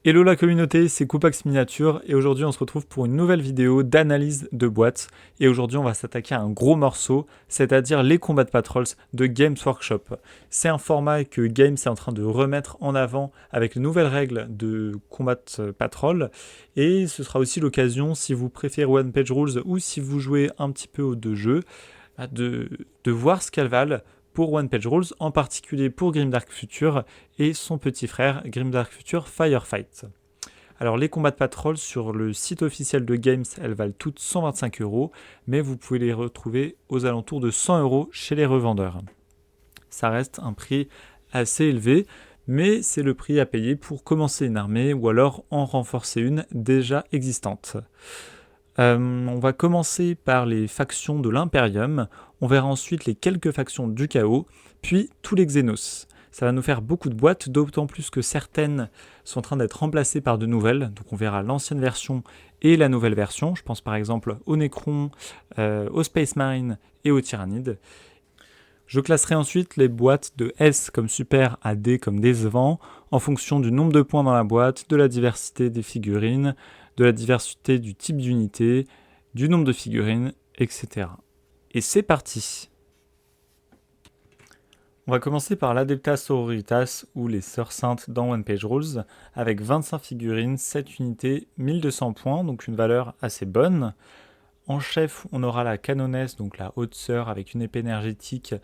Hello la communauté, c'est Koupax Miniature et aujourd'hui on se retrouve pour une nouvelle vidéo d'analyse de boîtes et aujourd'hui on va s'attaquer à un gros morceau, c'est-à-dire les Combat Patrols de Games Workshop. C'est un format que Games est en train de remettre en avant avec les nouvelles règles de Combat Patrol et ce sera aussi l'occasion, si vous préférez One Page Rules ou si vous jouez un petit peu aux deux jeux, de voir ce qu'elles valent pour One Page Rules, en particulier pour Grimdark Future et son petit frère Grimdark Future Firefight. Alors les combats de patrol sur le site officiel de Games, elles valent toutes 125€, mais vous pouvez les retrouver aux alentours de 100€ chez les revendeurs. Ça reste un prix assez élevé, mais c'est le prix à payer pour commencer une armée ou alors en renforcer une déjà existante. On va commencer par les factions de l'Imperium, on verra ensuite les quelques factions du chaos, puis tous les Xenos. Ça va nous faire beaucoup de boîtes, d'autant plus que certaines sont en train d'être remplacées par de nouvelles, donc on verra l'ancienne version et la nouvelle version, je pense par exemple au Necron, au Space Marine et au Tyrannide. Je classerai ensuite les boîtes de S comme super à D comme décevant, en fonction du nombre de points dans la boîte, de la diversité des figurines, de la diversité du type d'unité, du nombre de figurines, etc. Et c'est parti. On va commencer par l'Adeptas Sororitas ou les Sœurs Saintes dans One Page Rules, avec 25 figurines, 7 unités, 1200 points, donc une valeur assez bonne. En chef, on aura la Canonesse, donc la haute sœur avec une épée énergétique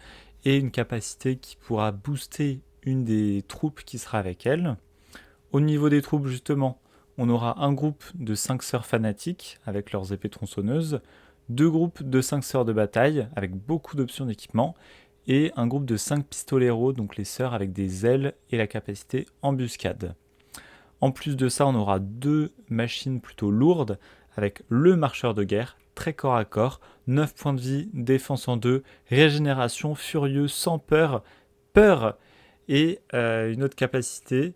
et une capacité qui pourra booster une des troupes qui sera avec elle. Au niveau des troupes, justement, on aura un groupe de 5 sœurs fanatiques avec leurs épées tronçonneuses, 2 groupes de 5 sœurs de bataille avec beaucoup d'options d'équipement, et un groupe de 5 pistoleros, donc les sœurs avec des ailes et la capacité embuscade. En plus de ça, on aura 2 machines plutôt lourdes avec le marcheur de guerre, très corps à corps, 9 points de vie, défense en 2, régénération, furieux, sans peur, et une autre capacité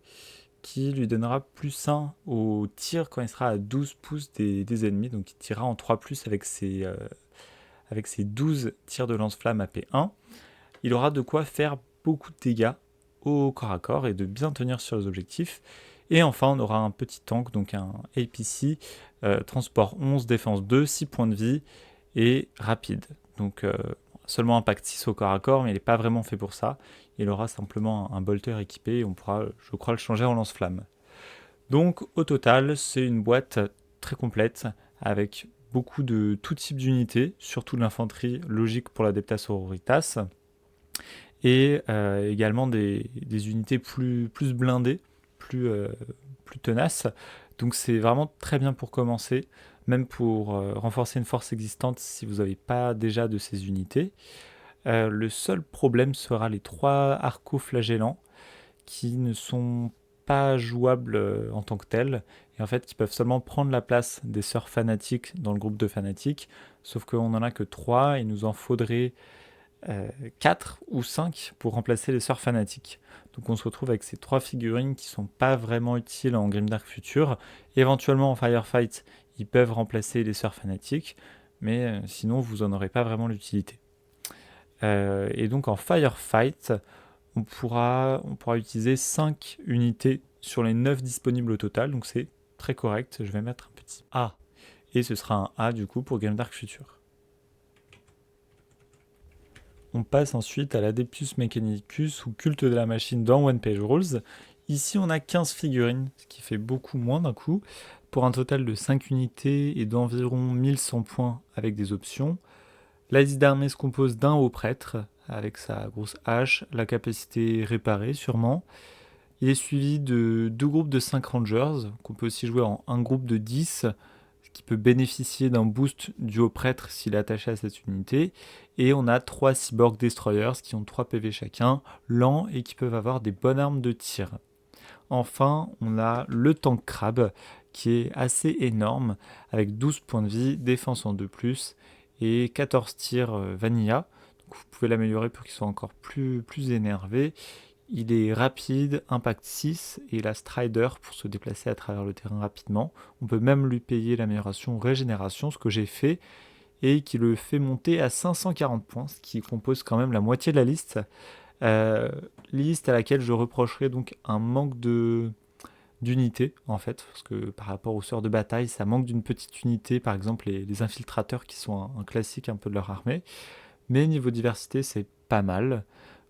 qui lui donnera plus 1 au tir quand il sera à 12 pouces des ennemis, donc il tirera en 3+, avec ses 12 tirs de lance-flamme à P1. Il aura de quoi faire beaucoup de dégâts au corps à corps et de bien tenir sur les objectifs. Et enfin, on aura un petit tank, donc un APC, transport 11, défense 2, 6 points de vie et rapide. Donc seulement impact 6 au corps à corps, mais il n'est pas vraiment fait pour ça. Il aura simplement un bolter équipé et on pourra, je crois, le changer en lance-flamme. Donc au total, c'est une boîte très complète avec beaucoup de tout type d'unités, surtout de l'infanterie logique pour l'Adeptas Sororitas, et également des unités plus blindées, plus tenaces. Donc c'est vraiment très bien pour commencer, même pour renforcer une force existante si vous n'avez pas déjà de ces unités. Le seul problème sera les 3 arcos flagellants qui ne sont pas jouables en tant que tels, et en fait qui peuvent seulement prendre la place des sœurs fanatiques dans le groupe de fanatiques, sauf qu'on n'en a que 3, il nous en faudrait 4 ou 5 pour remplacer les sœurs fanatiques. Donc on se retrouve avec ces 3 figurines qui sont pas vraiment utiles en Grimdark Future. Éventuellement en Firefight, ils peuvent remplacer les sœurs fanatiques, mais sinon vous en aurez pas vraiment l'utilité. Et donc en Firefight, on pourra utiliser 5 unités sur les 9 disponibles au total, donc c'est très correct. Je vais mettre un petit A, et ce sera un A du coup pour Grimdark Future. On passe ensuite à l'Adeptus Mechanicus ou Culte de la Machine dans One Page Rules. Ici, on a 15 figurines, ce qui fait beaucoup moins d'un coup, pour un total de 5 unités et d'environ 1100 points avec des options. La liste d'armée se compose d'un haut prêtre, avec sa grosse hache, la capacité réparée sûrement. Il est suivi de 2 groupes de 5 rangers, qu'on peut aussi jouer en un groupe de 10, qui peut bénéficier d'un boost du haut prêtre s'il est attaché à cette unité. Et on a 3 cyborg destroyers qui ont 3 PV chacun, lents et qui peuvent avoir des bonnes armes de tir. Enfin, on a le tank crabe qui est assez énorme avec 12 points de vie, défense en 2+, et 14 tirs vanilla. Donc vous pouvez l'améliorer pour qu'il soit encore plus énervé. Il est rapide, impact 6, et il a Strider pour se déplacer à travers le terrain rapidement. On peut même lui payer l'amélioration régénération, ce que j'ai fait, et qui le fait monter à 540 points, ce qui compose quand même la moitié de la liste. Liste à laquelle je reprocherai donc un manque de d'unités en fait, parce que par rapport aux sœurs de bataille, ça manque d'une petite unité, par exemple les infiltrateurs qui sont un classique un peu de leur armée. Mais niveau diversité, c'est pas mal.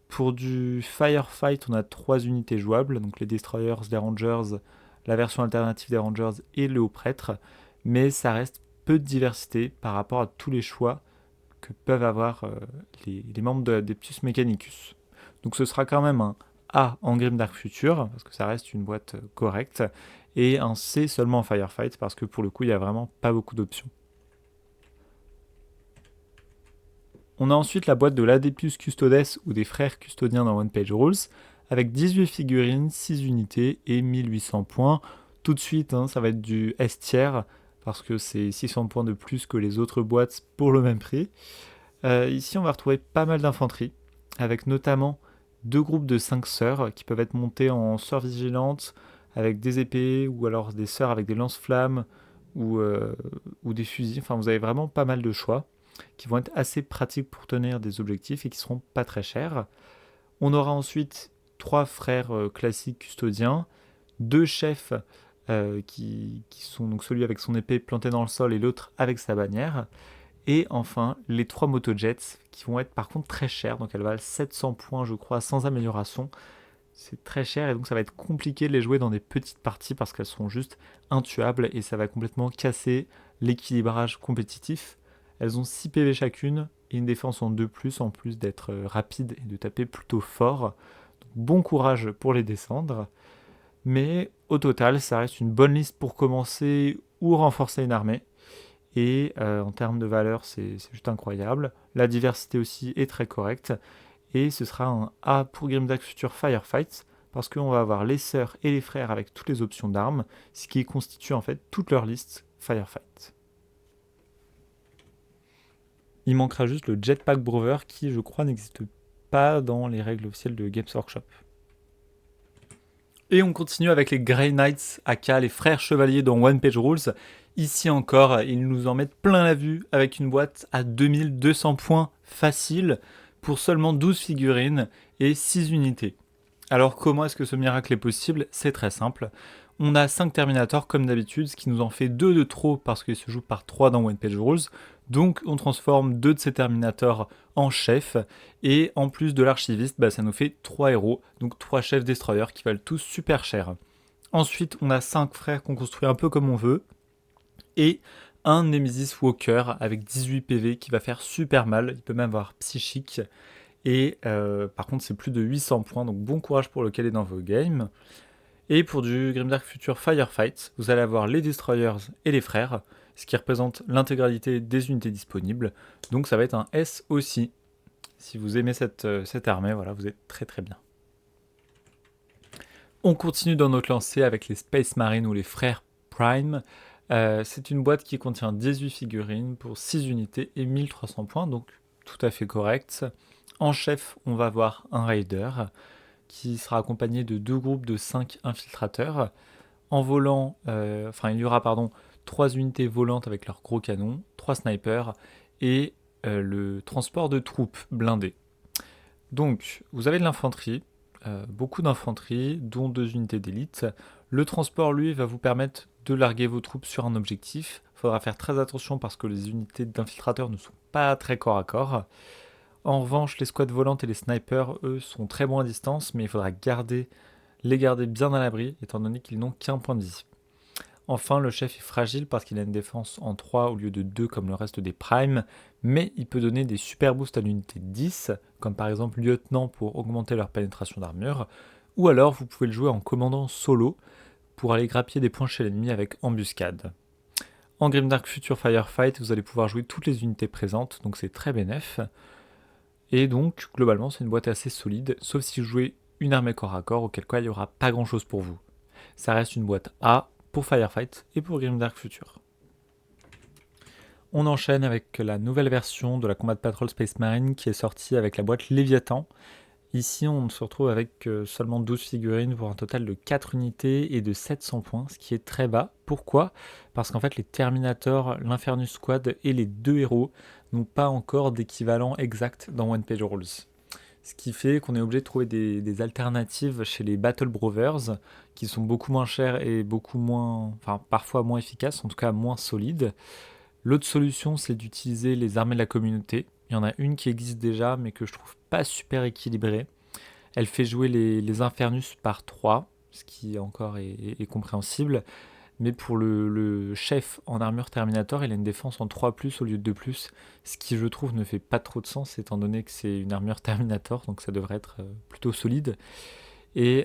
Pour du Firefight, on a 3 unités jouables, donc les Destroyers, les Rangers, la version alternative des Rangers et le Haut Prêtre, mais ça reste peu de diversité par rapport à tous les choix que peuvent avoir les membres de Adeptus Mechanicus. Donc ce sera quand même un A en Grimdark Future, parce que ça reste une boîte correcte, et un C seulement en Firefight, parce que pour le coup, il n'y a vraiment pas beaucoup d'options. On a ensuite la boîte de l'Adeptus Custodes ou des frères custodiens dans One Page Rules, avec 18 figurines, 6 unités et 1800 points. Tout de suite, ça va être du S tiers, parce que c'est 600 points de plus que les autres boîtes pour le même prix. Ici, on va retrouver pas mal d'infanterie, avec notamment 2 groupes de 5 sœurs qui peuvent être montés en sœurs vigilantes, avec des épées, ou alors des sœurs avec des lance-flammes, ou des fusils. Enfin, vous avez vraiment pas mal de choix qui vont être assez pratiques pour tenir des objectifs et qui seront pas très chers. On aura ensuite 3 frères classiques custodiens, 2 chefs qui sont donc celui avec son épée plantée dans le sol et l'autre avec sa bannière. Et enfin, les 3 motojets qui vont être par contre très chers, donc elles valent 700 points je crois sans amélioration. C'est très cher et donc ça va être compliqué de les jouer dans des petites parties parce qu'elles seront juste intuables et ça va complètement casser l'équilibrage compétitif. Elles ont 6 PV chacune et une défense en 2+, en plus d'être rapide et de taper plutôt fort. Donc, bon courage pour les descendre. Mais au total, ça reste une bonne liste pour commencer ou renforcer une armée. Et en termes de valeur, c'est juste incroyable. La diversité aussi est très correcte. Et ce sera un A pour Grimdark Future Firefight, parce qu'on va avoir les sœurs et les frères avec toutes les options d'armes, ce qui constitue en fait toute leur liste Firefight. Il manquera juste le Jetpack Brover qui, je crois, n'existe pas dans les règles officielles de Games Workshop. Et on continue avec les Grey Knights, aka les frères chevaliers dans One Page Rules. Ici encore, ils nous en mettent plein la vue avec une boîte à 2200 points facile pour seulement 12 figurines et 6 unités. Alors comment est-ce que ce miracle est possible? C'est très simple. On a 5 Terminators comme d'habitude, ce qui nous en fait 2 de trop parce qu'ils se jouent par 3 dans One Page Rules. Donc on transforme 2 de ces Terminators en chefs. Et en plus de l'archiviste, ça nous fait 3 héros, donc 3 chefs destroyers qui valent tous super cher. Ensuite, on a 5 frères qu'on construit un peu comme on veut. Et un Nemesis Walker avec 18 PV qui va faire super mal. Il peut même avoir psychique. Et par contre, c'est plus de 800 points, donc bon courage pour le caler dans vos games. Et pour du Grimdark Future Firefight, vous allez avoir les Destroyers et les frères, ce qui représente l'intégralité des unités disponibles. Donc ça va être un S aussi. Si vous aimez cette armée, voilà, vous êtes très très bien. On continue dans notre lancée avec les Space Marines ou les frères Prime. C'est une boîte qui contient 18 figurines pour 6 unités et 1300 points, donc tout à fait correct. En chef, on va avoir un Raider qui sera accompagné de 2 groupes de 5 infiltrateurs. En volant, il y aura 3 unités volantes avec leurs gros canons, 3 snipers et le transport de troupes blindées. Donc, vous avez de l'infanterie, beaucoup d'infanterie, dont 2 unités d'élite. Le transport, lui, va vous permettre de larguer vos troupes sur un objectif. Il faudra faire très attention parce que les unités d'infiltrateurs ne sont pas très corps à corps. En revanche, les squads volantes et les snipers, eux, sont très bons à distance, mais il faudra les garder bien à l'abri, étant donné qu'ils n'ont qu'un point de vie. Enfin, le chef est fragile parce qu'il a une défense en 3 au lieu de 2 comme le reste des primes, mais il peut donner des super boosts à l'unité 10, comme par exemple lieutenant pour augmenter leur pénétration d'armure, ou alors vous pouvez le jouer en commandant solo pour aller grappiller des points chez l'ennemi avec embuscade. En Grimdark Future Firefight, vous allez pouvoir jouer toutes les unités présentes, donc c'est très bénéf. Et donc, globalement, c'est une boîte assez solide, sauf si vous jouez une armée corps à corps, auquel cas il n'y aura pas grand chose pour vous. Ça reste une boîte A pour Firefight et pour Grimdark Future. On enchaîne avec la nouvelle version de la Combat Patrol Space Marine qui est sortie avec la boîte Léviathan. Ici, on se retrouve avec seulement 12 figurines pour un total de 4 unités et de 700 points, ce qui est très bas. Pourquoi? Parce qu'en fait, les Terminators, l'Infernus Squad et les 2 héros n'ont pas encore d'équivalent exact dans One Page Rules. Ce qui fait qu'on est obligé de trouver des alternatives chez les Battle Brothers qui sont beaucoup moins chères et beaucoup moins, enfin parfois moins efficaces, en tout cas moins solides. L'autre solution, c'est d'utiliser les armées de la communauté. Il y en a une qui existe déjà, mais que je trouve pas super équilibrée. Elle fait jouer les Infernus par 3, ce qui encore est compréhensible. Mais pour le chef en armure Terminator, il a une défense en 3+, au lieu de 2+, ce qui je trouve ne fait pas trop de sens étant donné que c'est une armure Terminator, donc ça devrait être plutôt solide. Et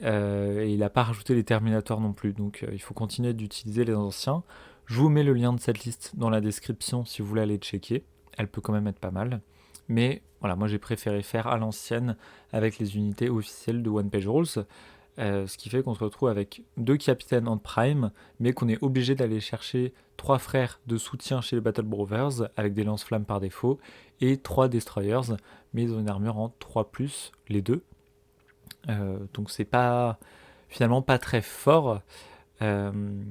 il n'a pas rajouté les Terminators non plus, donc il faut continuer d'utiliser les anciens. Je vous mets le lien de cette liste dans la description si vous voulez aller checker. Elle peut quand même être pas mal. Mais voilà, moi j'ai préféré faire à l'ancienne avec les unités officielles de One Page Rules. Ce qui fait qu'on se retrouve avec 2 capitaines en prime, mais qu'on est obligé d'aller chercher 3 frères de soutien chez les Battle Brothers, avec des lance-flammes par défaut, et 3 destroyers, mais ils ont une armure en 3+, les deux. Donc c'est pas finalement pas très fort. Euh,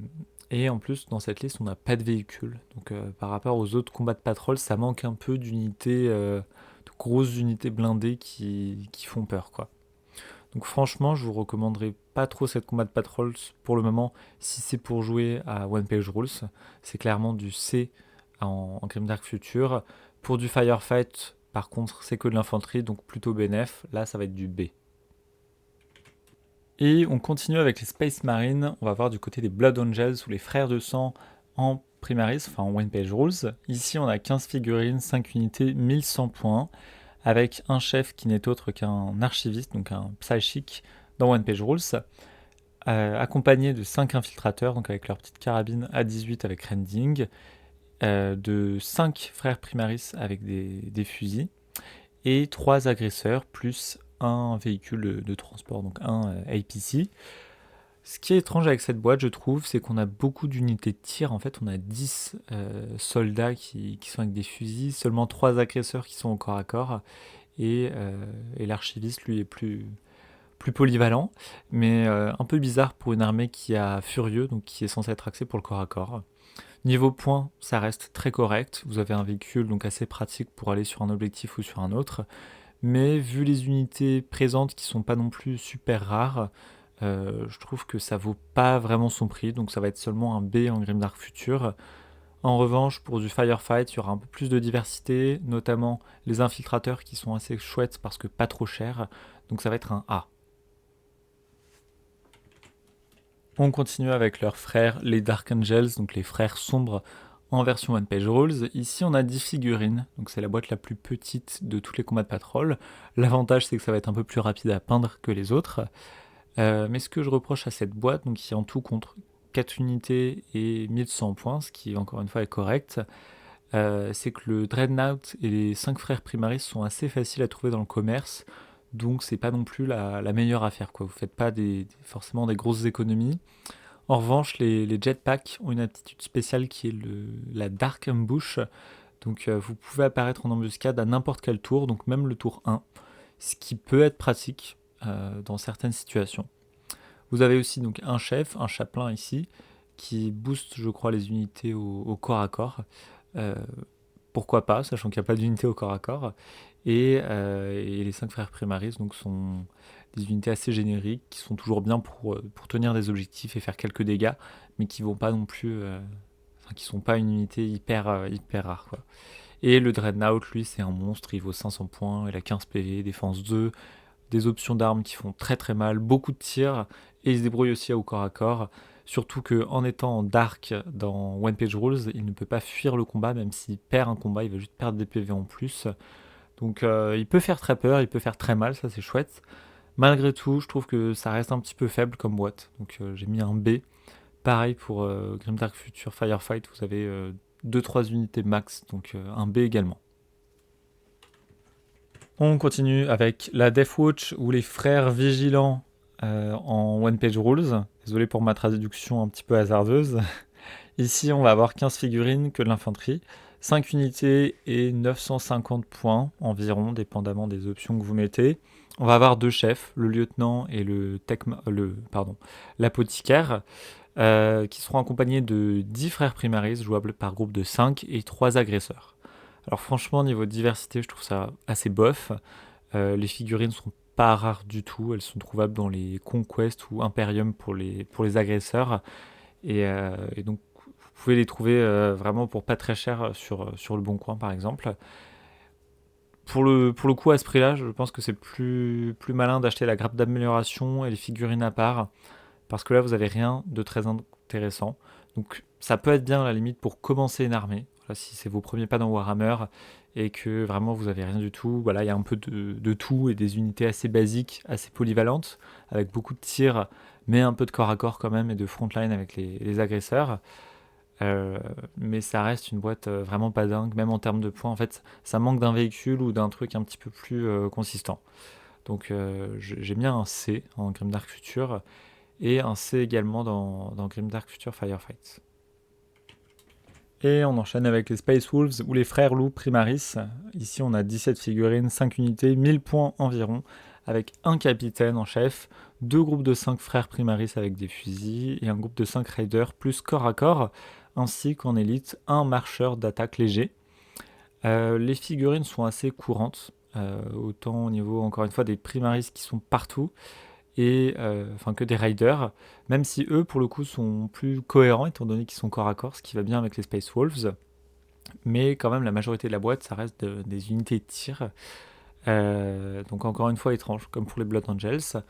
et en plus, dans cette liste, on n'a pas de véhicule. Donc par rapport aux autres combats de patrol, ça manque un peu d'unités, de grosses unités blindées qui font peur, quoi. Donc franchement, je vous recommanderais pas trop cette combat de patrol pour le moment si c'est pour jouer à One Page Rules. C'est clairement du C en Grimdark Future. Pour du Firefight, par contre, c'est que de l'infanterie, donc plutôt BNF. Là, ça va être du B. Et on continue avec les Space Marines. On va voir du côté des Blood Angels ou les Frères de Sang en Primaris, enfin en One Page Rules. Ici, on a 15 figurines, 5 unités, 1100 points, avec un chef qui n'est autre qu'un archiviste, donc un psychic dans One Page Rules, accompagné de 5 infiltrateurs, donc avec leur petite carabine A18 avec Rending, de 5 frères Primaris avec des fusils, et 3 agresseurs, plus un véhicule de transport, donc un APC. Ce qui est étrange avec cette boîte, je trouve, c'est qu'on a beaucoup d'unités de tir. En fait, on a 10 soldats qui sont avec des fusils, seulement 3 agresseurs qui sont au corps à corps, et l'archiviste, lui, est plus polyvalent, mais un peu bizarre pour une armée qui a Furieux, donc qui est censée être axée pour le corps à corps. Niveau points, ça reste très correct. Vous avez un véhicule donc assez pratique pour aller sur un objectif ou sur un autre. Mais vu les unités présentes qui sont pas non plus super rares, je trouve que ça vaut pas vraiment son prix. Donc ça va être seulement un B en Grimdark Future. En revanche, pour du Firefight, il y aura un peu plus de diversité, notamment les infiltrateurs qui sont assez chouettes parce que pas trop chers. Donc ça va être un A. On continue avec leurs frères, les Dark Angels, donc les frères sombres en version One Page Rules. Ici, on a 10 figurines, donc c'est la boîte la plus petite de tous les combats de patrol. L'avantage, c'est que ça va être un peu plus rapide à peindre que les autres. Mais ce que je reproche à cette boîte, donc qui en tout contre 4 unités et 1100 points, ce qui encore une fois est correct, c'est que le Dreadnought et les 5 frères Primaris sont assez faciles à trouver dans le commerce. Donc c'est pas non plus la meilleure affaire, quoi. Vous faites pas forcément des grosses économies. En revanche, les jetpacks ont une aptitude spéciale qui est la Dark Ambush. Donc vous pouvez apparaître en embuscade à n'importe quel tour, donc même le tour 1, ce qui peut être pratique dans certaines situations. Vous avez aussi donc un chef, un chapelain ici, qui booste, je crois, les unités au corps à corps. Euh, Pourquoi pas, sachant qu'il n'y a pas d'unité au corps à corps. Et les 5 frères Primaris donc, sont des unités assez génériques qui sont toujours bien pour tenir des objectifs et faire quelques dégâts, mais qui vont pas non plus. Enfin, qui sont pas une unité hyper rare, quoi. Et le Dreadnought, lui, c'est un monstre, il vaut 500 points, il a 15 PV, défense 2, des options d'armes qui font très très mal, beaucoup de tirs, et il se débrouille aussi au corps à corps. Surtout qu'en étant dark dans One Page Rules, il ne peut pas fuir le combat, même s'il perd un combat, il va juste perdre des PV en plus. Donc il peut faire très peur, il peut faire très mal, ça c'est chouette. Malgré tout, je trouve que ça reste un petit peu faible comme boîte, donc j'ai mis un B. Pareil pour Grimdark Future Firefight, vous avez 2-3 unités max, donc un B également. On continue avec la Deathwatch ou les frères vigilants en One Page Rules. Désolé pour ma traduction un petit peu hasardeuse. Ici, on va avoir 15 figurines que de l'infanterie, 5 unités et 950 points environ, dépendamment des options que vous mettez. On va avoir 2 chefs, le lieutenant et l'apothicaire, qui seront accompagnés de 10 frères primaris, jouables par groupe de 5, et 3 agresseurs. Alors franchement, niveau diversité, je trouve ça assez bof. Les figurines sont pas rares du tout, elles sont trouvables dans les Conquest ou Imperium pour les agresseurs. Et donc, vous pouvez les trouver vraiment pour pas très cher sur le Bon Coin, par exemple. Pour le coup, à ce prix-là, je pense que c'est plus malin d'acheter la grappe d'amélioration et les figurines à part, parce que là, vous avez rien de très intéressant. Donc, ça peut être bien, à la limite, pour commencer une armée. Voilà, si c'est vos premiers pas dans Warhammer et que vraiment vous avez rien du tout, voilà, il y a un peu de tout et des unités assez basiques, assez polyvalentes, avec beaucoup de tirs, mais un peu de corps à corps quand même et de frontline avec les agresseurs. Euh, mais ça reste une boîte vraiment pas dingue, même en termes de points. En fait, ça manque d'un véhicule ou d'un truc un petit peu plus consistant. Donc j'ai mis un C en Grimdark Future et un C également dans Grimdark Future Firefight. Et on enchaîne avec les Space Wolves ou les Frères Loups Primaris. Ici, on a 17 figurines, 5 unités, 1000 points environ, avec un capitaine en chef, deux groupes de 5 frères Primaris avec des fusils et un groupe de 5 raiders plus corps à corps, ainsi qu'en élite, un marcheur d'attaque léger. Les figurines sont assez courantes, autant au niveau, encore une fois, des Primaris qui sont partout, et enfin que des riders, même si eux pour le coup sont plus cohérents étant donné qu'ils sont corps à corps, ce qui va bien avec les Space Wolves, mais quand même la majorité de la boîte ça reste des unités de tir, donc encore une fois étrange comme pour les Blood Angels.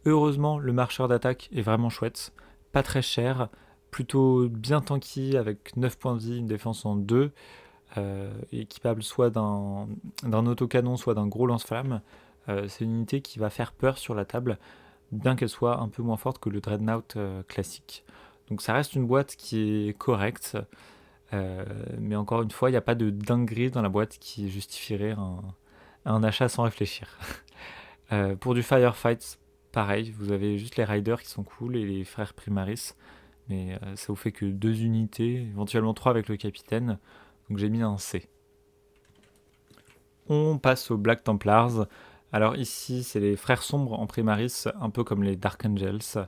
Heureusement le marcheur d'attaque est vraiment chouette, pas très cher, plutôt bien tanky avec 9 points de vie, une défense en 2, équipable soit d'un autocanon soit d'un gros lance-flamme. C'est une unité qui va faire peur sur la table, bien qu'elle soit un peu moins forte que le Dreadnought classique. Donc ça reste une boîte qui est correcte, mais encore une fois, il n'y a pas de dinguerie dans la boîte qui justifierait un achat sans réfléchir. Pour du Firefight, pareil, vous avez juste les Riders qui sont cool et les frères Primaris, mais ça vous fait que 2 unités, éventuellement 3 avec le capitaine, donc j'ai mis un C. On passe aux Black Templars. Alors ici, c'est les frères sombres en Primaris, un peu comme les Dark Angels.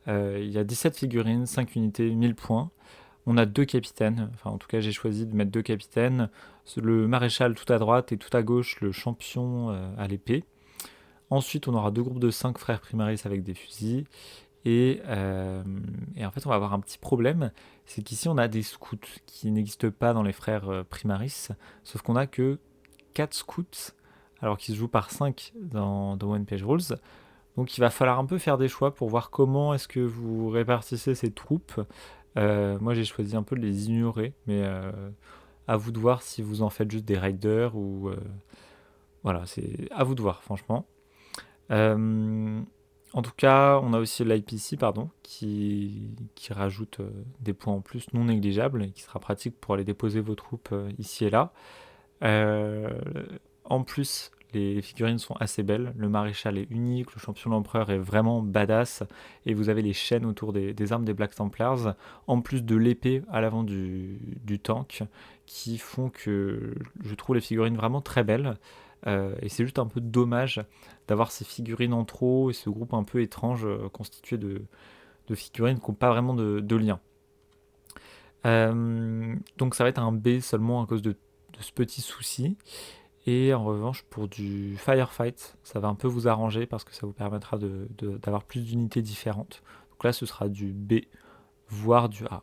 Il y a 17 figurines, 5 unités, 1000 points. On a 2 capitaines, enfin en tout cas j'ai choisi de mettre 2 capitaines. Le maréchal tout à droite et tout à gauche, le champion à l'épée. Ensuite, on aura 2 groupes de 5 frères Primaris avec des fusils. Et en fait, on va avoir un petit problème, c'est qu'ici on a des scouts qui n'existent pas dans les frères Primaris, sauf qu'on a que 4 scouts, alors qu'ils se jouent par 5 dans One Page Rules. Donc il va falloir un peu faire des choix pour voir comment est-ce que vous répartissez ces troupes. Moi j'ai choisi un peu de les ignorer, mais à vous de voir si vous en faites juste des riders ou... voilà, c'est à vous de voir franchement. Euh, En tout cas, on a aussi l'IPC, pardon, qui rajoute des points en plus non négligeables et qui sera pratique pour aller déposer vos troupes ici et là. Euh, En plus, les figurines sont assez belles. Le maréchal est unique, le champion l'empereur est vraiment badass, et vous avez les chaînes autour des armes des Black Templars, en plus de l'épée à l'avant du tank, qui font que je trouve les figurines vraiment très belles. Et c'est juste un peu dommage d'avoir ces figurines en trop et ce groupe un peu étrange constitué de figurines qui n'ont pas vraiment de lien. Donc ça va être un B seulement à cause de ce petit souci. Et en revanche, pour du Firefight, ça va un peu vous arranger parce que ça vous permettra d'avoir plus d'unités différentes. Donc là, ce sera du B, voire du A.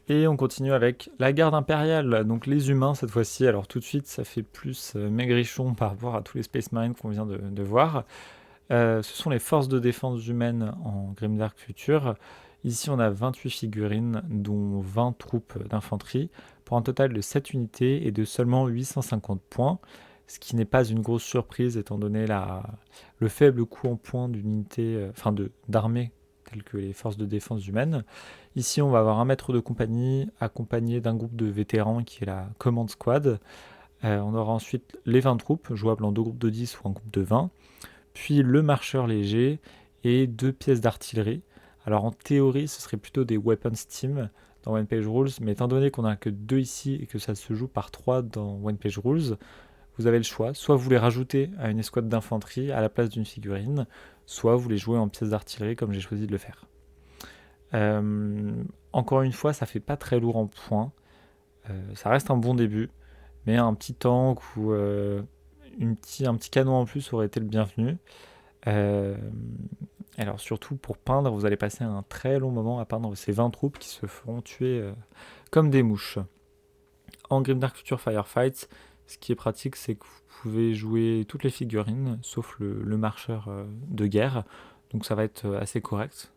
Et on continue avec la garde impériale, donc les humains cette fois-ci. Alors tout de suite, ça fait plus maigrichon par rapport à tous les Space Marines qu'on vient de voir. Ce sont les forces de défense humaines en Grimdark Future. Ici, on a 28 figurines, dont 20 troupes d'infanterie, pour un total de 7 unités et de seulement 850 points, ce qui n'est pas une grosse surprise étant donné le faible coût en points d'une unité, d'armée telles que les forces de défense humaines. Ici, on va avoir un maître de compagnie accompagné d'un groupe de vétérans qui est la Command Squad. On aura ensuite les 20 troupes, jouables en 2 groupes de 10 ou en groupe de 20, puis le marcheur léger et 2 pièces d'artillerie. Alors en théorie, ce serait plutôt des weapons team dans One Page Rules, mais étant donné qu'on n'a que 2 ici et que ça se joue par 3 dans One Page Rules, vous avez le choix. Soit vous les rajoutez à une escouade d'infanterie à la place d'une figurine, soit vous les jouez en pièces d'artillerie comme j'ai choisi de le faire. Encore une fois, ça fait pas très lourd en points. Ça reste un bon début, mais un petit tank ou un petit canon en plus aurait été le bienvenu. Euh, alors surtout pour peindre, vous allez passer un très long moment à peindre ces 20 troupes qui se feront tuer comme des mouches. En Grimdark Future Firefight, ce qui est pratique, c'est que vous pouvez jouer toutes les figurines, sauf le marcheur de guerre. Donc ça va être assez correct.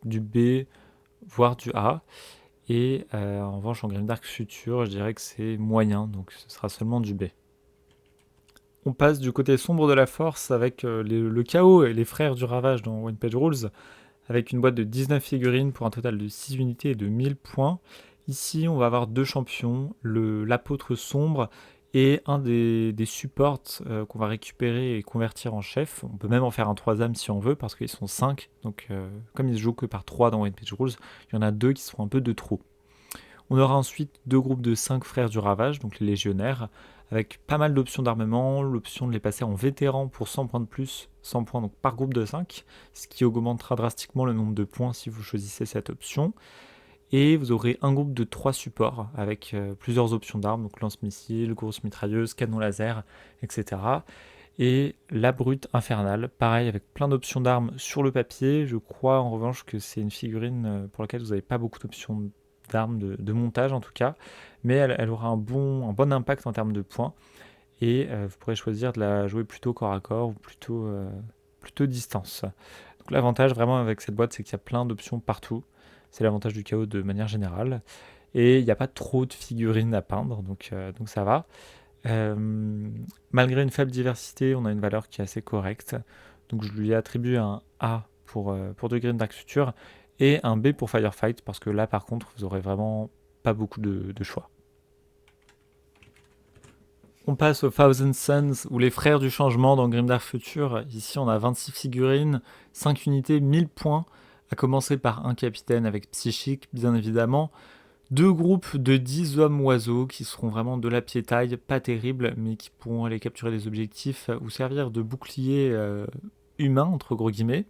Du B, voire du A. Et en revanche, en Grimdark Future, je dirais que c'est moyen, donc ce sera seulement du B. On passe du côté sombre de la force avec le chaos et les frères du ravage dans One Page Rules, avec une boîte de 19 figurines pour un total de 6 unités et de 1000 points. Ici, on va avoir deux champions, l'apôtre sombre et un des supports qu'on va récupérer et convertir en chef. On peut même en faire un 3ème si on veut, parce qu'ils sont 5. Donc, comme ils se jouent que par 3 dans One Page Rules, il y en a 2 qui seront un peu de trop. On aura ensuite deux groupes de 5 frères du ravage, donc les légionnaires, avec pas mal d'options d'armement, l'option de les passer en vétérans pour 100 points de plus, 100 points donc par groupe de 5, ce qui augmentera drastiquement le nombre de points si vous choisissez cette option. Et vous aurez un groupe de 3 supports avec plusieurs options d'armes, donc lance-missiles, grosse mitrailleuse, canon laser, etc. Et la brute infernale, pareil avec plein d'options d'armes sur le papier. Je crois en revanche que c'est une figurine pour laquelle vous n'avez pas beaucoup d'options d'armes de montage en tout cas, mais elle aura un bon impact en termes de points. Et vous pourrez choisir de la jouer plutôt corps à corps ou plutôt distance. Donc l'avantage vraiment avec cette boîte, c'est qu'il y a plein d'options partout. C'est l'avantage du chaos de manière générale. Et il n'y a pas trop de figurines à peindre, donc ça va. Malgré une faible diversité, on a une valeur qui est assez correcte. Donc je lui ai attribué un A pour The Grimdark Future et un B pour Firefight, parce que là par contre, vous aurez vraiment pas beaucoup de choix. On passe aux Thousand Suns, ou les frères du changement dans Grimdark Future. Ici, on a 26 figurines, 5 unités, 1000 points, à commencer par un capitaine avec Psychique, bien évidemment. Deux groupes de 10 hommes oiseaux qui seront vraiment de la pied-taille, pas terribles, mais qui pourront aller capturer des objectifs ou servir de bouclier humain, entre gros guillemets.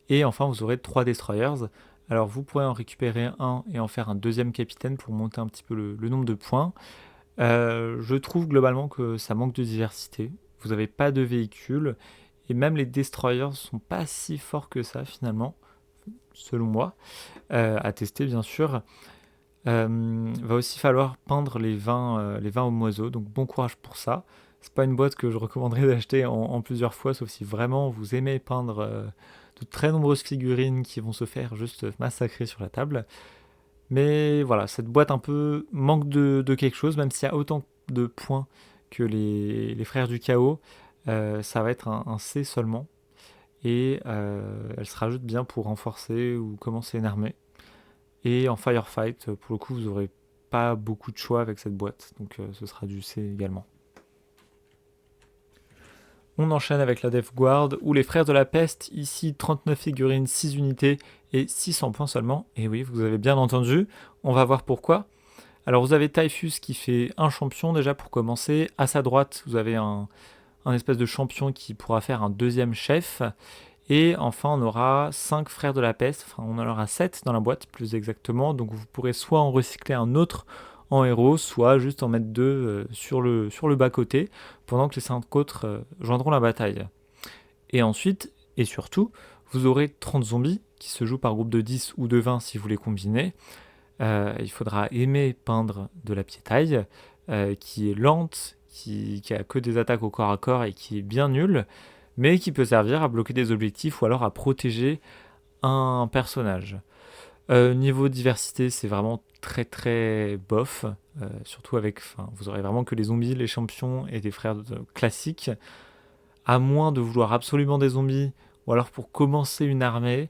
Et enfin, vous aurez 3 destroyers. Alors, vous pourrez en récupérer un et en faire un deuxième capitaine pour monter un petit peu le nombre de points. Je trouve globalement que ça manque de diversité. Vous n'avez pas de véhicules et même les destroyers sont pas si forts que ça finalement, selon moi, à tester bien sûr. Va aussi falloir peindre les 20 hommes oiseaux, donc bon courage pour ça. C'est pas une boîte que je recommanderais d'acheter en plusieurs fois, sauf si vraiment vous aimez peindre de très nombreuses figurines qui vont se faire juste massacrer sur la table. Mais voilà, cette boîte un peu manque de quelque chose, même s'il y a autant de points que les frères du chaos, ça va être un C seulement. Et elle se rajoute bien pour renforcer ou commencer une armée. Et en Firefight, pour le coup, vous n'aurez pas beaucoup de choix avec cette boîte, donc ce sera du C également. On enchaîne avec la Death Guard, ou les frères de la peste, ici 39 figurines, 6 unités et 600 points seulement. Et oui, vous avez bien entendu, on va voir pourquoi. Alors vous avez Typhus qui fait un champion déjà pour commencer. À sa droite, vous avez un espèce de champion qui pourra faire un deuxième chef. Et enfin, on aura 5 frères de la peste, enfin on en aura 7 dans la boîte plus exactement. Donc vous pourrez soit en recycler un autre en héros, soit juste en mettre 2 sur le bas-côté, pendant que les 5 autres joindront la bataille. Et ensuite, et surtout, vous aurez 30 zombies qui se jouent par groupe de 10 ou de 20 si vous les combinez. Il faudra aimer peindre de la pied-taille, qui est lente, qui a que des attaques au corps à corps et qui est bien nulle, mais qui peut servir à bloquer des objectifs ou alors à protéger un personnage. Niveau diversité, c'est vraiment très très bof, surtout avec, vous aurez vraiment que les zombies, les champions et des frères classiques, à moins de vouloir absolument des zombies, ou alors pour commencer une armée,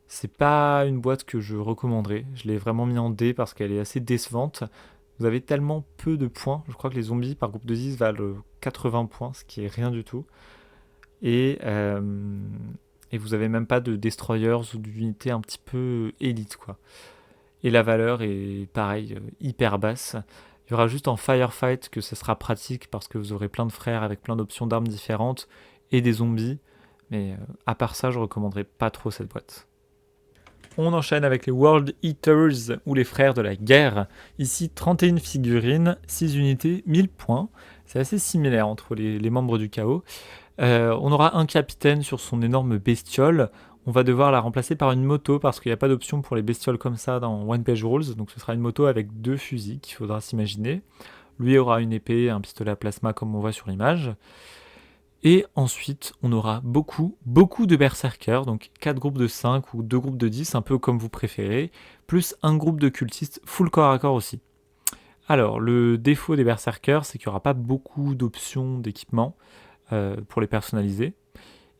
c'est pas une boîte que je recommanderais. Je l'ai vraiment mis en D parce qu'elle est assez décevante. Vous avez tellement peu de points. Je crois que les zombies par groupe de 10 valent 80 points, ce qui est rien du tout. Et vous avez même pas de destroyers ou d'unités un petit peu élite, quoi. Et la valeur est pareil, hyper basse. Il y aura juste en Firefight que ça sera pratique parce que vous aurez plein de frères avec plein d'options d'armes différentes et des zombies. Mais à part ça, je recommanderais pas trop cette boîte. On enchaîne avec les World Eaters, ou les frères de la guerre. Ici, 31 figurines, 6 unités, 1000 points. C'est assez similaire entre les membres du chaos. On aura un capitaine sur son énorme bestiole. On va devoir la remplacer par une moto parce qu'il n'y a pas d'option pour les bestioles comme ça dans One Page Rules. Donc ce sera une moto avec 2 fusils qu'il faudra s'imaginer. Lui aura une épée, un pistolet à plasma comme on voit sur l'image. Et ensuite, on aura beaucoup de berserkers, donc 4 groupes de 5 ou 2 groupes de 10, un peu comme vous préférez, plus un groupe de cultistes full corps à corps aussi. Alors, le défaut des berserkers, c'est qu'il n'y aura pas beaucoup d'options d'équipement pour les personnaliser.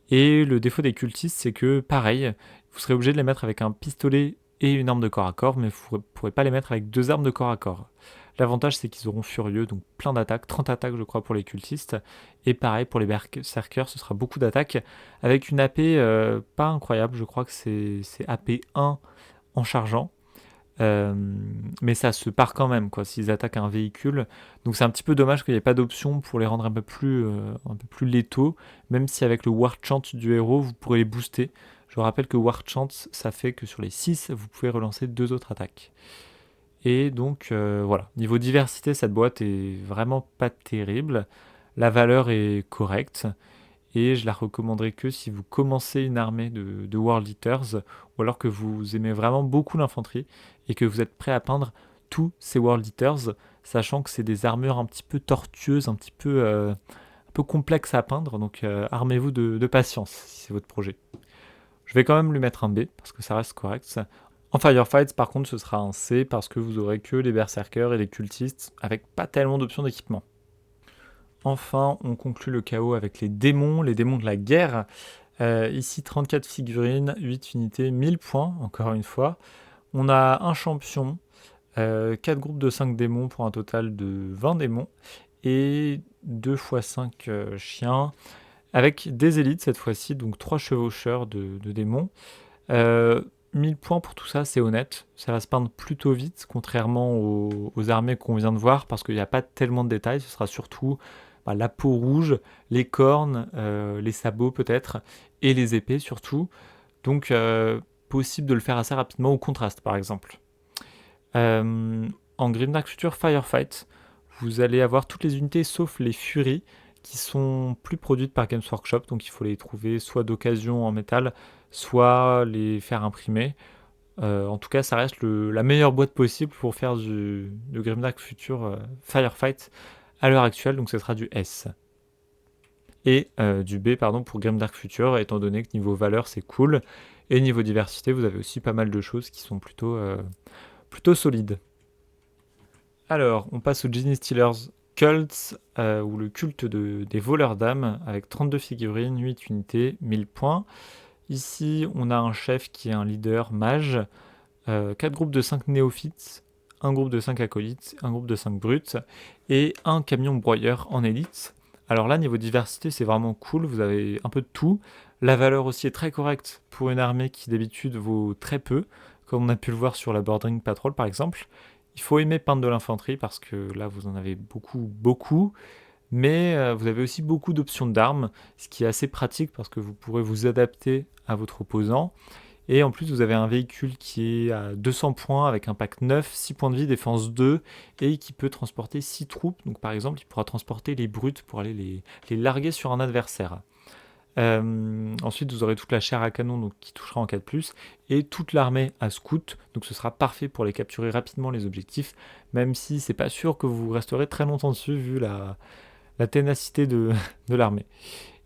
Et le défaut des cultistes, c'est que pareil, vous serez obligé de les mettre avec un pistolet et une arme de corps à corps, mais vous ne pourrez pas les mettre avec 2 armes de corps à corps. L'avantage, c'est qu'ils auront furieux, donc plein d'attaques, 30 attaques je crois pour les cultistes, et pareil pour les berserkers, ce sera beaucoup d'attaques, avec une AP pas incroyable, je crois que c'est AP 1 en chargeant, euh, mais ça se part quand même, quoi, s'ils attaquent un véhicule. Donc c'est un petit peu dommage qu'il n'y ait pas d'option pour les rendre un peu plus létaux, même si avec le War Chant du héros, vous pourrez les booster. Je vous rappelle que War Chant, ça fait que sur les 6, vous pouvez relancer 2 autres attaques. Et donc voilà, niveau diversité, cette boîte est vraiment pas terrible. La valeur est correcte et je la recommanderais que si vous commencez une armée de World Eaters ou alors que vous aimez vraiment beaucoup l'infanterie et que vous êtes prêt à peindre tous ces World Eaters, sachant que c'est des armures un petit peu tortueuses, un peu complexes à peindre, donc armez-vous de patience si c'est votre projet. Je vais quand même lui mettre un B parce que ça reste correct. En Firefights, par contre, ce sera un C parce que vous aurez que les berserkers et les cultistes avec pas tellement d'options d'équipement. Enfin, on conclut le chaos avec les démons de la guerre. Ici, 34 figurines, 8 unités, 1000 points, encore une fois. On a un champion, 4 groupes de 5 démons pour un total de 20 démons, et 2 x 5 chiens, avec des élites cette fois-ci, donc 3 chevaucheurs de démons. 1000 points pour tout ça, c'est honnête. Ça va se peindre plutôt vite, contrairement aux armées qu'on vient de voir, parce qu'il n'y a pas tellement de détails. Ce sera surtout la peau rouge, les cornes, les sabots peut-être, et les épées surtout. Donc, possible de le faire assez rapidement au contraste, par exemple. En Grimdark Future Firefight, vous allez avoir toutes les unités sauf les Furies, qui sont plus produites par Games Workshop, donc il faut les trouver soit d'occasion en métal, soit les faire imprimer. En tout cas, ça reste la meilleure boîte possible pour faire de Grimdark Future Firefight à l'heure actuelle, donc ce sera du S. Et du B pardon, pour Grimdark Future, étant donné que niveau valeur c'est cool, et niveau diversité, vous avez aussi pas mal de choses qui sont plutôt solides. Alors, on passe au Genie Stealers Cults, ou le culte des voleurs d'âmes, avec 32 figurines, 8 unités, 1000 points. Ici, on a un chef qui est un leader mage, 4 groupes de 5 néophytes, un groupe de 5 acolytes, un groupe de 5 brutes, et un camion broyeur en élite. Alors là, niveau diversité, c'est vraiment cool, vous avez un peu de tout. La valeur aussi est très correcte pour une armée qui d'habitude vaut très peu, comme on a pu le voir sur la Bordering Patrol par exemple. Il faut aimer peindre de l'infanterie parce que là, vous en avez beaucoup. Mais vous avez aussi beaucoup d'options d'armes, ce qui est assez pratique parce que vous pourrez vous adapter à votre opposant. Et en plus, vous avez un véhicule qui est à 200 points avec un pack 9, 6 points de vie, défense 2, et qui peut transporter 6 troupes. Donc par exemple, il pourra transporter les brutes pour aller les larguer sur un adversaire. Ensuite, vous aurez toute la chair à canon donc, qui touchera en 4+, et toute l'armée à scout, donc ce sera parfait pour les capturer rapidement les objectifs, même si c'est pas sûr que vous resterez très longtemps dessus vu la ténacité de l'armée.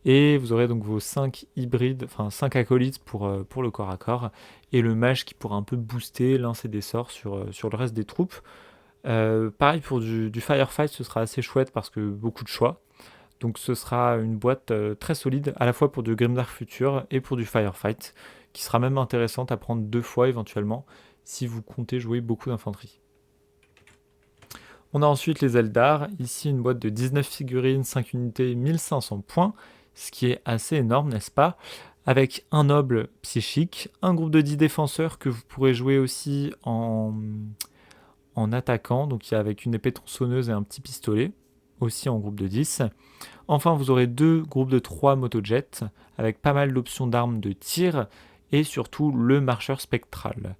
Et vous aurez donc vos 5 hybrides, enfin 5 acolytes pour le corps à corps, et le mage qui pourra un peu booster, lancer des sorts sur le reste des troupes. Pareil pour du firefight, ce sera assez chouette parce que beaucoup de choix. Donc ce sera une boîte très solide, à la fois pour du Grimdark Future et pour du firefight, qui sera même intéressante à prendre 2 fois éventuellement, si vous comptez jouer beaucoup d'infanterie. On a ensuite les Eldar, ici une boîte de 19 figurines, 5 unités, 1500 points, ce qui est assez énorme, n'est-ce pas? Avec un noble psychique, un groupe de 10 défenseurs que vous pourrez jouer aussi en attaquant, donc il y a avec une épée tronçonneuse et un petit pistolet, aussi en groupe de 10. Enfin, vous aurez 2 groupes de 3 motojets, avec pas mal d'options d'armes de tir, et surtout le marcheur spectral.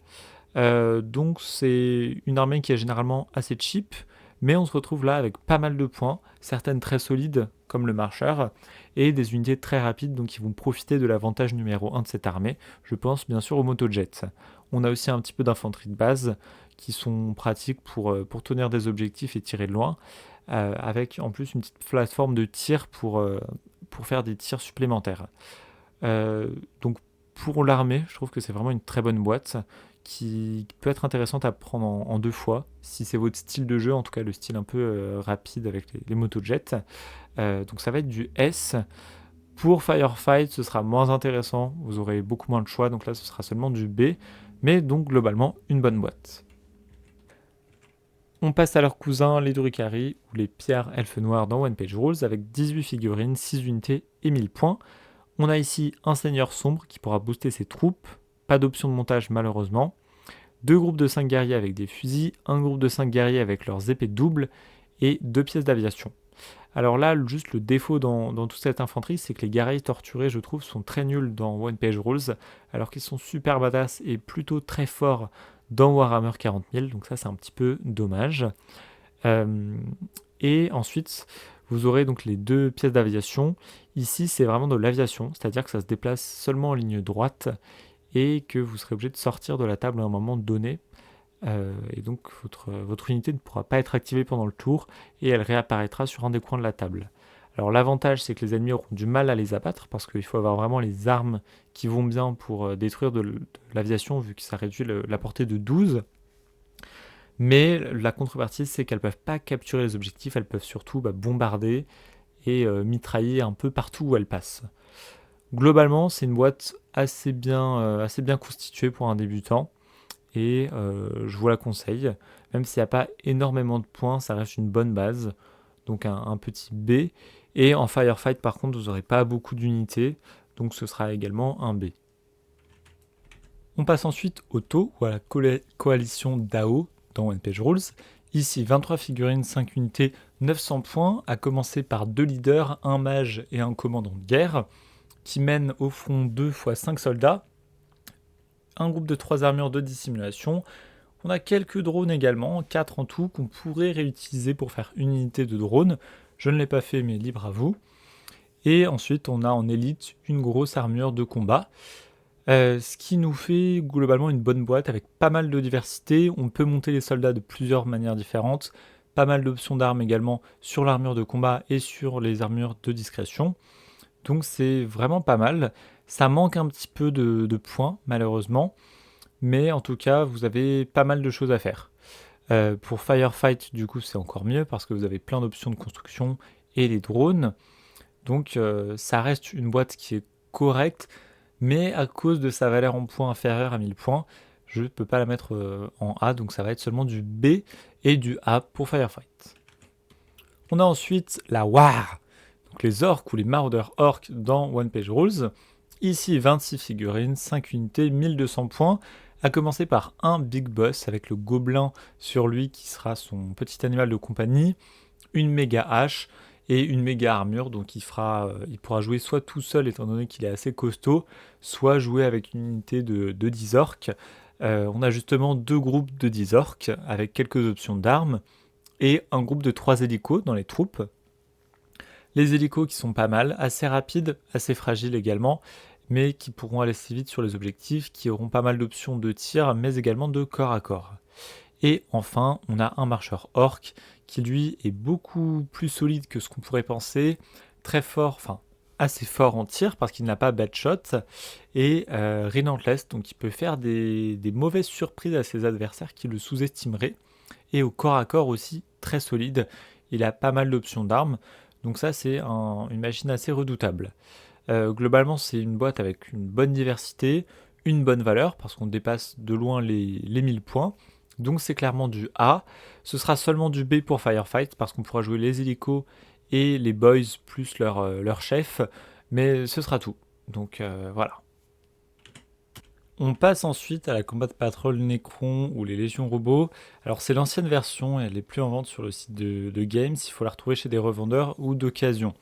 Donc c'est une armée qui est généralement assez cheap, mais on se retrouve là avec pas mal de points, certaines très solides comme le marcheur, et des unités très rapides donc qui vont profiter de l'avantage numéro 1 de cette armée. Je pense bien sûr aux motojets. On a aussi un petit peu d'infanterie de base qui sont pratiques pour tenir des objectifs et tirer de loin, avec en plus une petite plateforme de tir pour faire des tirs supplémentaires. Donc pour l'armée, je trouve que c'est vraiment une très bonne boîte qui peut être intéressante à prendre en deux fois, si c'est votre style de jeu, en tout cas le style un peu rapide avec les motojets. Donc ça va être du S. Pour Firefight, ce sera moins intéressant, vous aurez beaucoup moins de choix, donc là ce sera seulement du B, mais donc globalement une bonne boîte. On passe à leurs cousins, les Drukhari, ou les pierres elfes noires dans One Page Rules, avec 18 figurines, 6 unités et 1000 points. On a ici un seigneur sombre qui pourra booster ses troupes, pas d'option de montage malheureusement, 2 groupes de 5 guerriers avec des fusils, un groupe de 5 guerriers avec leurs épées doubles, et 2 pièces d'aviation. Alors là, juste le défaut dans toute cette infanterie, c'est que les guerriers torturés, je trouve, sont très nuls dans One Page Rules, alors qu'ils sont super badass et plutôt très forts dans Warhammer 40 000, donc ça c'est un petit peu dommage. Et ensuite, vous aurez donc les 2 pièces d'aviation. Ici, c'est vraiment de l'aviation, c'est-à-dire que ça se déplace seulement en ligne droite et que vous serez obligé de sortir de la table à un moment donné. Et donc votre unité ne pourra pas être activée pendant le tour et elle réapparaîtra sur un des coins de la table. Alors l'avantage c'est que les ennemis auront du mal à les abattre parce qu'il faut avoir vraiment les armes qui vont bien pour détruire de l'aviation vu que ça réduit la portée de 12. Mais la contrepartie c'est qu'elles ne peuvent pas capturer les objectifs, elles peuvent surtout bombarder et mitrailler un peu partout où elles passent. Globalement c'est une boîte assez bien constituée pour un débutant. Et je vous la conseille. Même s'il n'y a pas énormément de points, ça reste une bonne base. Donc un petit B. Et en Firefight, par contre, vous n'aurez pas beaucoup d'unités. Donc ce sera également un B. On passe ensuite au taux ou à la coalition DAO dans One Page Rules. Ici, 23 figurines, 5 unités, 900 points, à commencer par 2 leaders, un mage et un commandant de guerre, qui mènent au front 2 x 5 soldats, un groupe de 3 armures de dissimulation. On a quelques drones également, 4 en tout, qu'on pourrait réutiliser pour faire une unité de drone. Je ne l'ai pas fait, mais libre à vous. Et ensuite, on a en élite une grosse armure de combat. Ce qui nous fait globalement une bonne boîte avec pas mal de diversité. On peut monter les soldats de plusieurs manières différentes. Pas mal d'options d'armes également sur l'armure de combat et sur les armures de discrétion. Donc c'est vraiment pas mal. Ça manque un petit peu de points, malheureusement. Mais en tout cas, vous avez pas mal de choses à faire. Pour Firefight, du coup, c'est encore mieux parce que vous avez plein d'options de construction et les drones. Donc ça reste une boîte qui est correcte, mais à cause de sa valeur en points inférieure à 1000 points, je ne peux pas la mettre en A, donc ça va être seulement du B et du A pour Firefight. On a ensuite la WAR, donc les orques ou les maraudeurs orques dans One Page Rules. Ici, 26 figurines, 5 unités, 1200 points, à commencer par un Big Boss avec le gobelin sur lui qui sera son petit animal de compagnie, une méga hache et une méga armure, donc il pourra jouer soit tout seul étant donné qu'il est assez costaud, soit jouer avec une unité de 10 orques. On a justement 2 groupes de 10 orques avec quelques options d'armes et un groupe de 3 hélicos dans les troupes. Les hélicos qui sont pas mal, assez rapides, assez fragiles également, mais qui pourront aller assez vite sur les objectifs, qui auront pas mal d'options de tir, mais également de corps à corps. Et enfin, on a un marcheur orc qui lui est beaucoup plus solide que ce qu'on pourrait penser, très fort, enfin assez fort en tir parce qu'il n'a pas bad shot, et relentless, donc il peut faire des mauvaises surprises à ses adversaires qui le sous-estimeraient, et au corps à corps aussi très solide, il a pas mal d'options d'armes, donc ça c'est une machine assez redoutable. Globalement, c'est une boîte avec une bonne diversité, une bonne valeur, parce qu'on dépasse de loin les 1000 points. Donc c'est clairement du A. Ce sera seulement du B pour Firefight, parce qu'on pourra jouer les hélicos et les boys plus leur chef, mais ce sera tout. Donc voilà. On passe ensuite à la Combat Patrol Necron ou les Légions Robots. Alors c'est l'ancienne version, elle n'est plus en vente sur le site de Games, il faut la retrouver chez des revendeurs ou d'occasion.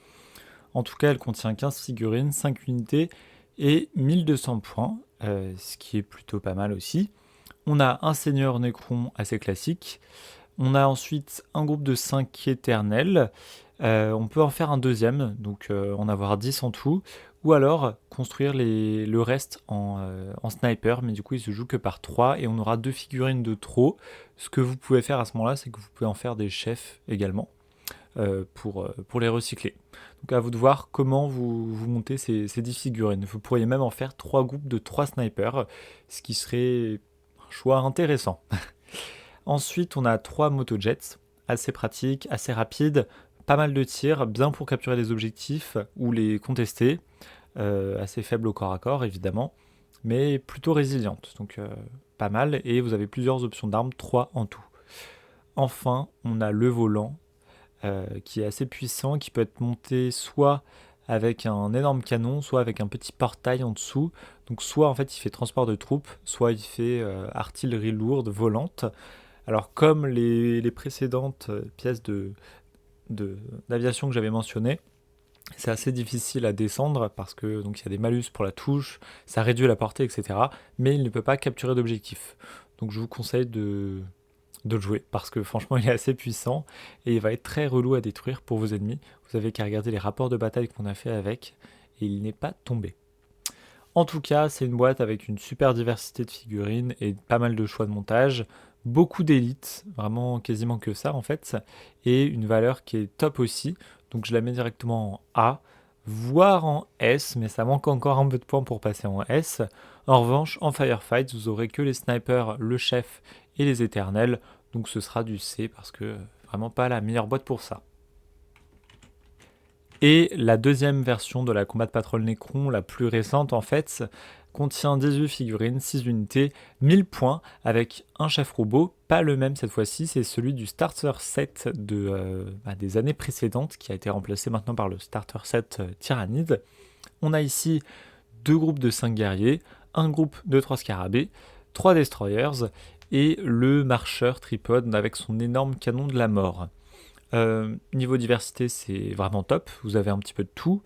En tout cas, elle contient 15 figurines, 5 unités et 1200 points, ce qui est plutôt pas mal aussi. On a un seigneur Necron assez classique, On a ensuite un groupe de 5 éternels. On peut en faire un deuxième, donc en avoir 10 en tout. Ou alors construire le reste en sniper, mais du coup il se joue que par 3 et on aura 2 figurines de trop. Ce que vous pouvez faire à ce moment-là, c'est que vous pouvez en faire des chefs également pour les recycler. Donc à vous de voir comment vous montez ces 10 figurines. Vous pourriez même en faire 3 groupes de 3 snipers, ce qui serait un choix intéressant. Ensuite, on a 3 motojets, assez pratiques, assez rapides, pas mal de tirs, bien pour capturer des objectifs ou les contester. Assez faible au corps à corps évidemment, mais plutôt résiliente, donc pas mal, et vous avez plusieurs options d'armes, 3 en tout. Enfin, on a le volant, qui est assez puissant, qui peut être monté soit avec un énorme canon, soit avec un petit portail en dessous. Donc soit en fait il fait transport de troupes, soit il fait artillerie lourde, volante. Alors comme les précédentes pièces d'aviation que j'avais mentionnées, c'est assez difficile à descendre parce que donc il y a des malus pour la touche, ça réduit la portée, etc. Mais il ne peut pas capturer d'objectif. Donc je vous conseille de le jouer parce que franchement il est assez puissant et il va être très relou à détruire pour vos ennemis. Vous avez qu'à regarder les rapports de bataille qu'on a fait avec et il n'est pas tombé. En tout cas, c'est une boîte avec une super diversité de figurines et pas mal de choix de montage, beaucoup d'élites, vraiment quasiment que ça en fait, et une valeur qui est top aussi. Donc je la mets directement en A, voire en S, mais ça manque encore un peu de points pour passer en S. En revanche, en Firefight, vous aurez que les snipers, le chef et les éternels, donc ce sera du C parce que vraiment pas la meilleure boîte pour ça. Et la deuxième version de la Combat Patrol Necron, la plus récente en fait, contient 18 figurines, 6 unités, 1000 points, avec un chef robot, pas le même cette fois-ci, c'est celui du starter set des années précédentes, qui a été remplacé maintenant par le starter set Tyrannide. On a ici deux groupes de 5 guerriers, un groupe de 3 scarabées, 3 destroyers, et le marcheur tripode avec son énorme canon de la mort. Niveau diversité, c'est vraiment top. Vous avez un petit peu de tout.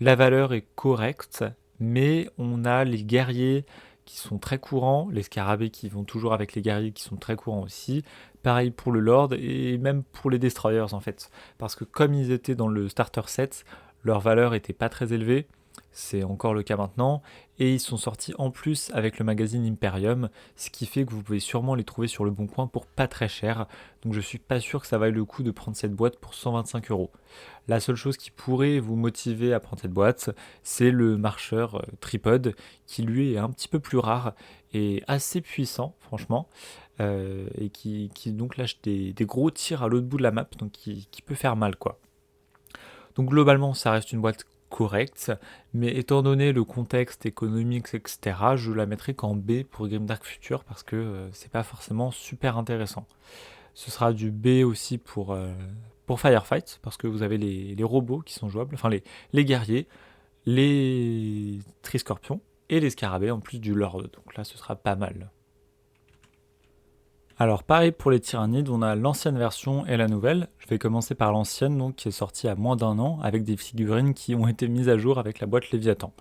La valeur est correcte, mais on a les guerriers qui sont très courants, les scarabées qui vont toujours avec les guerriers qui sont très courants aussi. Pareil pour le Lord et même pour les destroyers en fait. Parce que comme ils étaient dans le starter set, leur valeur était pas très élevée. C'est encore le cas maintenant. Et ils sont sortis en plus avec le magazine Imperium, ce qui fait que vous pouvez sûrement les trouver sur le bon coin pour pas très cher. Donc je suis pas sûr que ça vaille le coup de prendre cette boîte pour 125 euros. La seule chose qui pourrait vous motiver à prendre cette boîte, c'est le marcheur tripode, qui lui est un petit peu plus rare et assez puissant, franchement, et qui donc lâche des gros tirs à l'autre bout de la map, donc qui peut faire mal, quoi. Donc globalement, ça reste une boîte correcte, mais étant donné le contexte économique, etc., je la mettrai qu'en B pour Grimdark Future parce que c'est pas forcément super intéressant. Ce sera du B aussi pour Firefight, parce que vous avez les robots qui sont jouables, enfin les guerriers, les Triscorpions et les scarabées en plus du Lord. Donc là, ce sera pas mal. Alors pareil pour les tyrannides, on a l'ancienne version et la nouvelle. Je vais commencer par l'ancienne, donc qui est sortie à moins d'un an, avec des figurines qui ont été mises à jour avec la boîte Léviathan.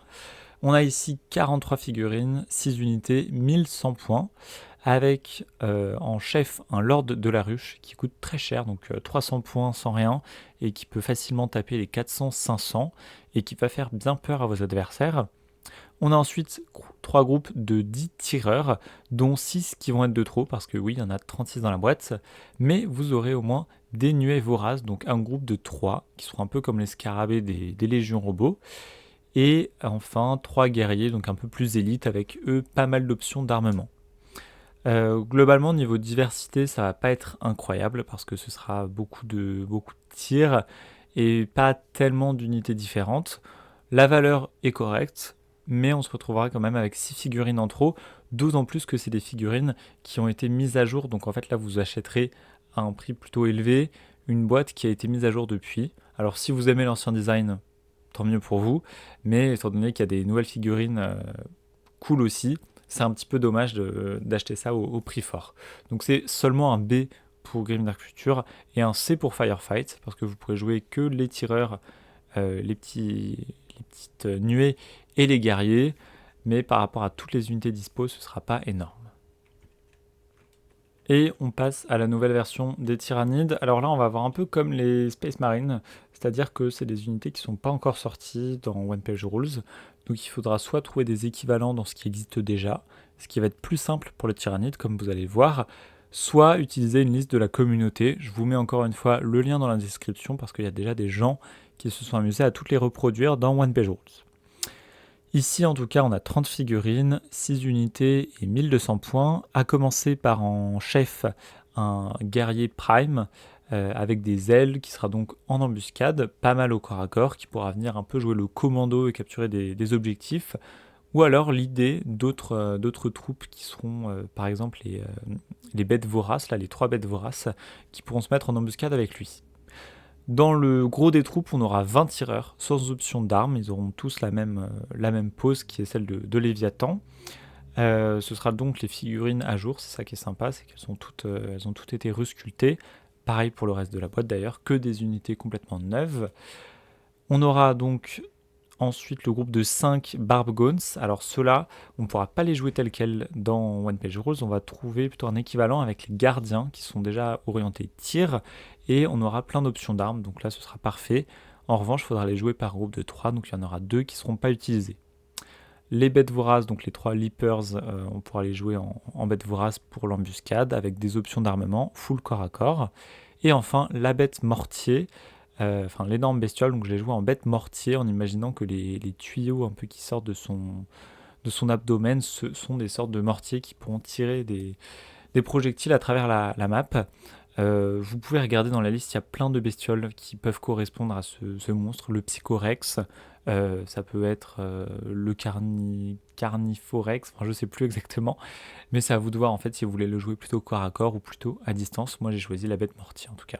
On a ici 43 figurines, 6 unités, 1100 points, avec en chef un Lord de la Ruche qui coûte très cher, donc 300 points sans rien, et qui peut facilement taper les 400-500, et qui va faire bien peur à vos adversaires. On a ensuite 3 groupes de 10 tireurs, dont 6 qui vont être de trop, parce que oui, il y en a 36 dans la boîte, mais vous aurez au moins des nuées voraces, donc un groupe de 3, qui seront un peu comme les scarabées des légions robots, et enfin 3 guerriers, donc un peu plus élites, avec eux pas mal d'options d'armement. Globalement, niveau diversité, ça va pas être incroyable, parce que ce sera beaucoup de tirs, et pas tellement d'unités différentes. La valeur est correcte, mais on se retrouvera quand même avec 6 figurines en trop, d'autant plus que c'est des figurines qui ont été mises à jour, donc en fait là vous achèterez à un prix plutôt élevé une boîte qui a été mise à jour depuis. Alors si vous aimez l'ancien design, tant mieux pour vous, mais étant donné qu'il y a des nouvelles figurines cool aussi, c'est un petit peu dommage d'acheter ça au prix fort. Donc c'est seulement un B pour Grimdark Future et un C pour Firefight, parce que vous pourrez jouer que les tireurs, les petites nuées et les guerriers, mais par rapport à toutes les unités dispo, ce ne sera pas énorme. Et on passe à la nouvelle version des Tyrannides. Alors là, on va avoir un peu comme les Space Marines, c'est-à-dire que c'est des unités qui ne sont pas encore sorties dans One Page Rules. Donc il faudra soit trouver des équivalents dans ce qui existe déjà, ce qui va être plus simple pour les Tyrannides, comme vous allez le voir, soit utiliser une liste de la communauté. Je vous mets encore une fois le lien dans la description parce qu'il y a déjà des gens qui se sont amusés à toutes les reproduire dans One Page Rules. Ici, en tout cas, on a 30 figurines, 6 unités et 1200 points, à commencer par en chef un guerrier prime avec des ailes qui sera donc en embuscade, pas mal au corps à corps, qui pourra venir un peu jouer le commando et capturer des objectifs, ou alors l'idée d'autres troupes qui seront par exemple les bêtes voraces, là, les 3 bêtes voraces, qui pourront se mettre en embuscade avec lui. Dans le gros des troupes, on aura 20 tireurs, sans option d'armes, ils auront tous la même pose qui est celle de Léviathan. Ce sera donc les figurines à jour, c'est ça qui est sympa, c'est qu'elles elles ont toutes été resculptées. Pareil pour le reste de la boîte d'ailleurs, que des unités complètement neuves. On aura donc ensuite le groupe de 5 Barbgones. Alors ceux-là, on ne pourra pas les jouer tels quels dans One Page Rules, on va trouver plutôt un équivalent avec les gardiens qui sont déjà orientés tir, et on aura plein d'options d'armes, donc là ce sera parfait. En revanche, il faudra les jouer par groupe de 3, donc il y en aura 2 qui ne seront pas utilisés. Les bêtes voraces, donc les 3 Leapers, on pourra les jouer en bêtes voraces pour l'embuscade, avec des options d'armement, full corps à corps. Et enfin, la bête mortier, enfin l'énorme bestiole, donc je l'ai joué en bête mortier, en imaginant que les tuyaux un peu qui sortent de son abdomen, ce sont des sortes de mortiers qui pourront tirer des projectiles à travers la map. Vous pouvez regarder dans la liste, il y a plein de bestioles qui peuvent correspondre à ce monstre, le Psychorex, ça peut être le Carniphorex, enfin je sais plus exactement, mais c'est à vous de voir en fait si vous voulez le jouer plutôt corps à corps ou plutôt à distance. Moi j'ai choisi la bête mortier en tout cas.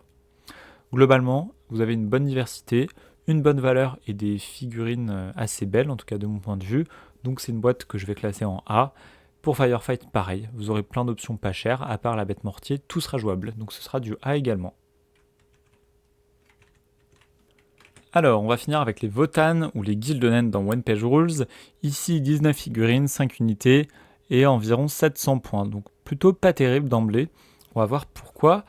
Globalement, vous avez une bonne diversité, une bonne valeur et des figurines assez belles, en tout cas de mon point de vue, donc c'est une boîte que je vais classer en A. Pour Firefight, pareil, vous aurez plein d'options pas chères, à part la bête mortier, tout sera jouable, donc ce sera du A également. Alors, on va finir avec les Votann ou les Gildonen dans One Page Rules. Ici, 19 figurines, 5 unités et environ 700 points, donc plutôt pas terrible d'emblée. On va voir pourquoi.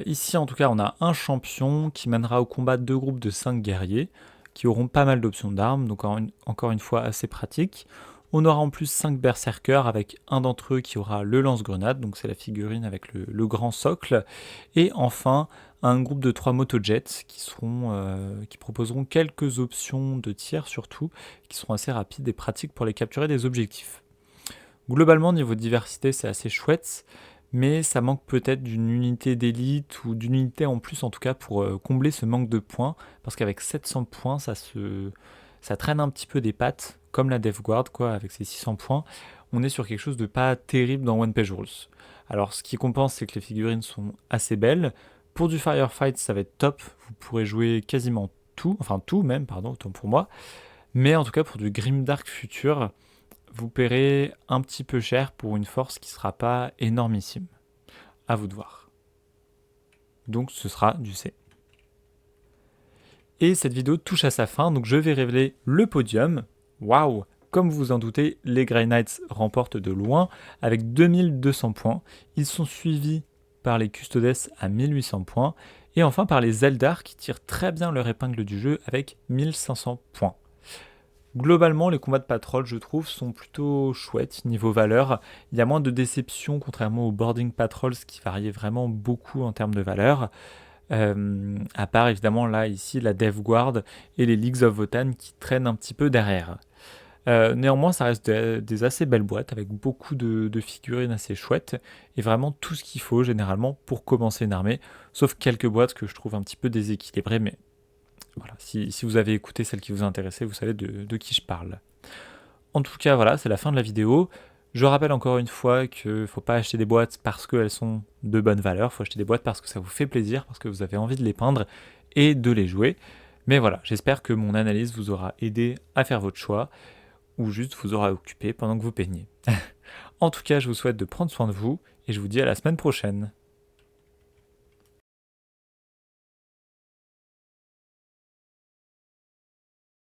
Ici, en tout cas, on a un champion qui mènera au combat 2 groupes de 5 guerriers qui auront pas mal d'options d'armes, donc encore une fois assez pratique. On aura en plus 5 berserkers avec un d'entre eux qui aura le lance-grenade, donc c'est la figurine avec le grand socle. Et enfin, un groupe de 3 motojets qui proposeront quelques options de tir surtout, qui seront assez rapides et pratiques pour les capturer des objectifs. Globalement, niveau diversité, c'est assez chouette, mais ça manque peut-être d'une unité d'élite ou d'une unité en plus en tout cas pour combler ce manque de points, parce qu'avec 700 points, ça traîne un petit peu des pattes, comme la Death Guard, quoi, avec ses 600 points. On est sur quelque chose de pas terrible dans One Page Rules. Alors, ce qui compense, c'est que les figurines sont assez belles. Pour du Firefight, ça va être top. Vous pourrez jouer quasiment tout, enfin tout même, pardon, autant pour moi. Mais en tout cas, pour du Grimdark futur, vous paierez un petit peu cher pour une force qui ne sera pas énormissime. À vous de voir. Donc, ce sera du C. Et cette vidéo touche à sa fin, donc je vais révéler le podium. Waouh! Comme vous vous en doutez, les Grey Knights remportent de loin avec 2200 points. Ils sont suivis par les Custodes à 1800 points. Et enfin par les Eldar qui tirent très bien leur épingle du jeu avec 1500 points. Globalement, les combats de patrol, je trouve, sont plutôt chouettes niveau valeur. Il y a moins de déceptions contrairement aux Boarding Patrols qui variaient vraiment beaucoup en termes de valeur. À part évidemment là ici la Death Guard et les Leagues of Votann qui traînent un petit peu derrière. Néanmoins ça reste des assez belles boîtes avec beaucoup de figurines assez chouettes et vraiment tout ce qu'il faut généralement pour commencer une armée, sauf quelques boîtes que je trouve un petit peu déséquilibrées, mais voilà, si vous avez écouté celle qui vous intéressait, vous savez de qui je parle. En tout cas voilà, c'est la fin de la vidéo. Je rappelle encore une fois qu'il ne faut pas acheter des boîtes parce qu'elles sont de bonne valeur, il faut acheter des boîtes parce que ça vous fait plaisir, parce que vous avez envie de les peindre et de les jouer. Mais voilà, j'espère que mon analyse vous aura aidé à faire votre choix, ou juste vous aura occupé pendant que vous peignez. En tout cas, je vous souhaite de prendre soin de vous, et je vous dis à la semaine prochaine.